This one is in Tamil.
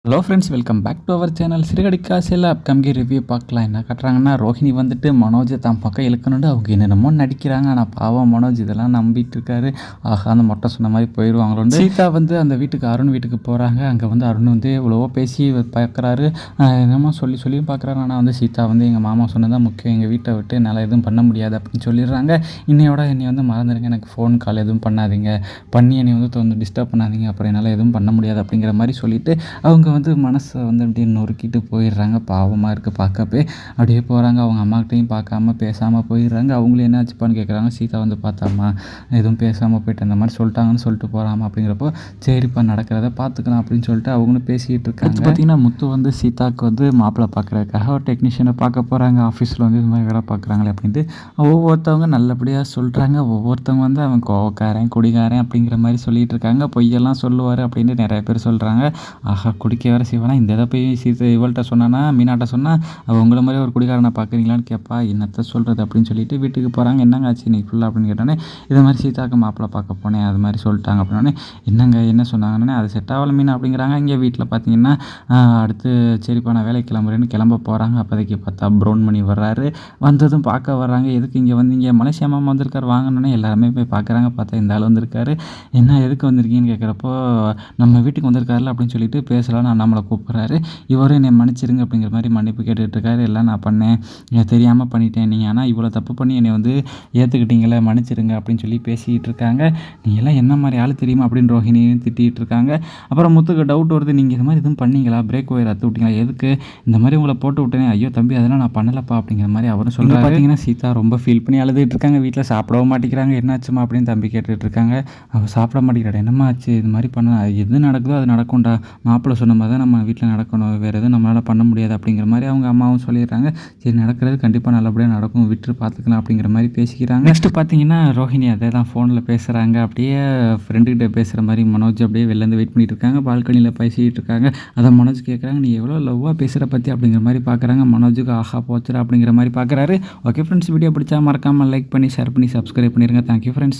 Hello friends, welcome back to our channel. சிறுகடி காசில் அப்கமிங் ரிவ்யூ பார்க்கலாம். என்ன காட்டுறாங்கன்னா, ரோஹிணி வந்துட்டு மனோஜை தான் பக்கம் இழுக்கணுன்ட்டு அவங்க என்னென்னமோ நடிக்கிறாங்க. ஆனால் பாவம் மனோஜ் இதெல்லாம் நம்பிட்டு இருக்காரு. ஆஹா, அந்த மொட்டை சொன்ன மாதிரி போயிடுவாங்களோன்னு சீதா வந்து அந்த வீட்டுக்கு அருண் வீட்டுக்கு போகிறாங்க. அங்கே வந்து அருண் வந்து எவ்வளவோ பேசி பார்க்குறாரு. என்னமோ சொல்லியும் பார்க்குறாரு. ஆனால் வந்து சீதா வந்து எங்கள் மாமா சொன்னதான் முக்கியம், எங்கள் வீட்டை விட்டு என்னால் எதுவும் பண்ண முடியாது அப்படின்னு சொல்லிடுறாங்க. என்னை வந்து மறந்துடுங்க, எனக்கு ஃபோன் கால் எதுவும் பண்ணாதீங்க, பண்ணி என்னை வந்து டிஸ்டர்ப் பண்ணாதீங்க, அப்புறம் என்னால் எதுவும் பண்ண முடியாது அப்படிங்கிற மாதிரி சொல்லிவிட்டு அவங்க வந்து மனசை வந்து அப்படியே நொறுக்கிட்டு போயிடுறாங்க. பாவமாக இருக்குது பார்க்கப்பே. அப்படியே போகிறாங்க. அவங்க அம்மாக்கிட்டையும் பார்க்காம பேசாமல் போயிடுறாங்க. அவங்களும் என்ன ஆச்சுப்பான்னு கேட்குறாங்க. சீதா வந்து பார்த்தாம்மா எதுவும் பேசாமல் போயிட்டு அந்த மாதிரி சொல்லிட்டாங்கன்னு சொல்லிட்டு போகிறாமா அப்படிங்கிறப்போ, சரிப்பா நடக்கிறத பார்த்துக்கலாம் அப்படின்னு சொல்லிட்டு அவங்களும் பேசிகிட்டு இருக்காங்க. பார்த்திங்கன்னா முத்து வந்து சீதாவுக்கு வந்து மாப்பிள்ளை பார்க்குறதுக்காக ஒரு டெக்னீஷியனை பார்க்க போகிறாங்க. ஆஃபீஸில் வந்து இது மாதிரி வேலை பார்க்குறாங்களே அப்படின்ட்டு ஒவ்வொருத்தவங்க நல்லபடியாக சொல்கிறாங்க. ஒவ்வொருத்தவங்க வந்து அவன் கோவக்காரன், குடிகாரன் அப்படிங்கிற மாதிரி சொல்லிகிட்டு இருக்காங்க. பொய்யெல்லாம் சொல்லுவார் அப்படின்னு நிறைய பேர் சொல்கிறாங்க. ஆஹா, குடிக்க வேறு செய்வானா, இந்த இதை போய் இவள்கிட்ட சொன்னானா, மீனாட்ட சொன்னால் அவள் உங்களை மாதிரி ஒரு குடிகாரனை பார்க்குறீங்களான்னு கேட்பா. என்னத்தை சொல்கிறது அப்படின்னு சொல்லிட்டு வீட்டுக்கு போகிறாங்க. என்னங்க ஆச்சு இன்னைக்கு ஃபுல்லாக அப்படின்னு கேட்டோன்னே, இது மாதிரி சீதாவுக்கு மாப்பிள்ளை பார்க்க போனேன், அது மாதிரி சொல்லிட்டாங்க அப்படின்னே, என்னங்க என்ன சொன்னாங்கன்னே, அது செட் ஆகலை மீன் அப்படிங்கிறாங்க. இங்கே வீட்டில் பார்த்தீங்கன்னா அடுத்து சரிப்பா நான் வேலைக்கு கிளம்புறேன்னு கிளம்ப போகிறாங்க. அப்போதைக்கு பார்த்தா ப்ரௌன் மணி வர்றாரு. வந்ததும் பார்க்க வர்றாங்க. எதுக்கு இங்கே வந்தீங்க, மலேசியா மாமா வந்திருக்காரு வாங்கணுன்னே எல்லாருமே போய் பார்க்குறாங்க. பார்த்தா இந்த ஆள் வந்திருக்காரு. என்ன எதுக்கு வந்திருக்கீங்கன்னு கேட்குறப்போ, நம்ம வீட்டுக்கு வந்திருக்காருல அப்படின்னு சொல்லிட்டு பேசலாம் நம்மளை கூப்பிட்றாரு. இவரும் என்னை மன்னிச்சிருங்க அப்படிங்கிற மாதிரி மன்னிப்பு கேட்டுட்ருக்காரு. எல்லாம் நான் பண்ணேன், தெரியாமல் பண்ணிட்டேன், நீங்கள் ஆனால் இவ்வளோ தப்பு பண்ணி என்னை வந்து ஏற்றுக்கிட்டீங்களே, மன்னிச்சிருங்க அப்படின்னு சொல்லி பேசிக்கிட்டு இருக்காங்க. நீ எல்லாம் என்ன மாதிரி ஆள் தெரியுமா அப்படின்னு ரோஹிணியும் திட்டிகிட்டு இருக்காங்க. அப்புறம் முத்துக்கு டவுட் வருது, நீங்கள் இது மாதிரி எதுவும் பண்ணீங்களா, பிரேக் ஒயர் அத்து விட்டீங்களா, எதுக்கு இந்த மாதிரி உங்களை போட்டு விட்டேனே, ஐயோ தம்பி அதெல்லாம் நான் பண்ணலப்பா அப்படிங்கிற மாதிரி அவரும் சொல்கிறாரு. பார்த்தீங்கன்னா சீதா ரொம்ப ஃபீல் பண்ணி அழுதுகிட்டு இருக்காங்க. வீட்டில் சாப்பிடவும் மாட்டேங்கிறாங்க. என்னாச்சுமா அப்படின்னு தம்பி கேட்டுட்டு இருக்காங்க. அவள் சாப்பிட மாட்டேங்கிறாடா, என்னம்மா ஆச்சு, இது மாதிரி பண்ண எது நடக்குதோ அது நடக்கும்டா, மாப்பிள்ளை சொன்ன மாதிரி தான் நம்ம வீட்டில் நடக்கணும், வேறு எதுவும் நம்மளால் பண்ண முடியாது அப்படிங்கிற மாதிரி அவங்க அம்மாவும் சொல்லிடுறாங்க. சரி நடக்கிறது கண்டிப்பாக நல்லபடியாக நடக்கும், விட்டு பார்த்துக்கலாம் அப்படிங்கிற மாதிரி பேசிக்கிறாங்க. நெக்ஸ்ட்டு பார்த்தீங்கன்னா ரோஹிணி அதே தான் ஃபோனில் பேசுகிறாங்க. அப்படியே ஃப்ரெண்டுக்கிட்ட பேசுகிற மாதிரி மனோஜ் அப்படியே வெளிலேருந்து வெயிட் பண்ணிட்டு இருக்காங்க. பால்கனியில் பேசிகிட்டு இருக்காங்க. அதை மனோஜ் கேட்குறாங்க, நீ எவ்வளோ லவ்வாக பேசுகிற பற்றி அப்படிங்கிற மாதிரி பார்க்குறாங்க. மனோஜுக்கு ஆஹா போச்சுரா அப்படிங்கிற மாதிரி பார்க்குறாரு. ஓகே ஃப்ரெண்ட்ஸ், வீடியோ பிடிச்சா மறக்காமல் லைக் பண்ணி ஷேர் பண்ணி சப்ஸ்கிரைப் பண்ணிடுங்க. Thank you friends.